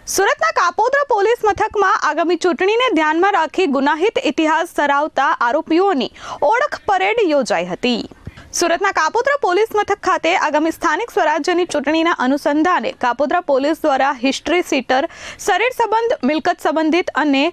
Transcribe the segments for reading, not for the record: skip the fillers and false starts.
સુરતના કાપોદ્રા પોલીસ મથકમાં આગામી ચૂંટણીને ધ્યાનમાં રાખી ગુનાહિત ઇતિહાસ ધરાવતા આરોપીઓની ઓળખ પરેડ યોજાઈ હતી। સુરતના કાપોદ્રા પોલીસ મથક ખાતે આગામી સ્થાનિક સ્વરાજ્યની ચૂંટણીના અનુસંધાને કાપોદ્રા પોલીસ દ્વારા હિસ્ટ્રી સીટર, શરીર સંબંધ, મિલકત સંબંધિત અને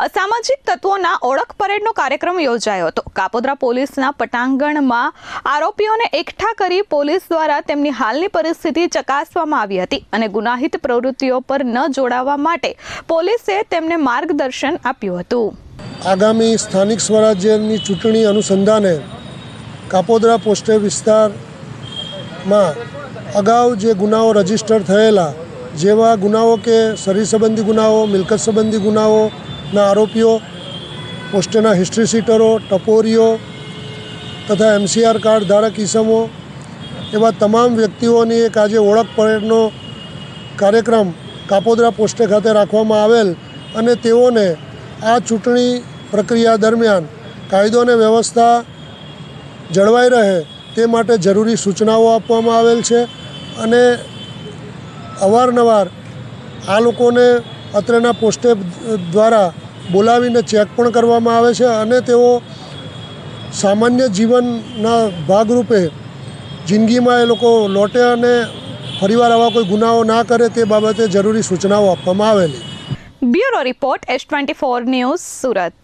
અસામાજિક તત્વોના ઓળખ પરેડનો કાર્યક્રમ યોજાયો હતો। કાપોદ્રા પોલીસના પટાંગણમાં આરોપીઓને એકઠા કરી પોલીસ દ્વારા તેમની હાલની પરિસ્થિતિ ચકાસવામાં આવી હતી અને ગુનાહિત પ્રવૃત્તિઓ પર ન જોડાવા માટે પોલીસે તેમને માર્ગદર્શન આપ્યું હતું। આગામી સ્થાનિક સ્વરાજ્યની ચૂંટણી અનુસંધાને કાપોદ્રા પોસ્ટ વિસ્તારમાં અગાઉ જે ગુનાઓ રજીસ્ટર થયેલા, જેવા ગુનાઓ કે શરીર સંબંધી ગુનાઓ, મિલકત સંબંધી ગુનાઓના આરોપીઓ, પોસ્ટના હિસ્ટ્રી સીટરો, ટપોરીઓ તથા MCR કાર્ડ ધારક ઈસમો એવા તમામ વ્યક્તિઓની એક આજે ઓળખ પરેડનો કાર્યક્રમ કાપોદ્રા પોસ્ટ ખાતે રાખવામાં આવેલ અને તેઓને આ ચૂંટણી પ્રક્રિયા દરમિયાન કાયદો અને વ્યવસ્થા જળવાઈ રહે તે માટે જરૂરી સૂચનાઓ આપવામાં આવેલ છે અને અવારનવાર આ લોકોને અત્રેના પોસ્ટે દ્વારા બોલાવીને ચેક પણ કરવામાં આવે છે અને તેઓ સામાન્ય જીવનના ભાગરૂપે જિંદગીમાં એ લોકો લોટે અને ફરીવાર આવા કોઈ ગુનાઓ ના કરે તે બાબતે જરૂરી સૂચનાઓ આપવામાં આવેલી। Bureau report S24 news, Surat.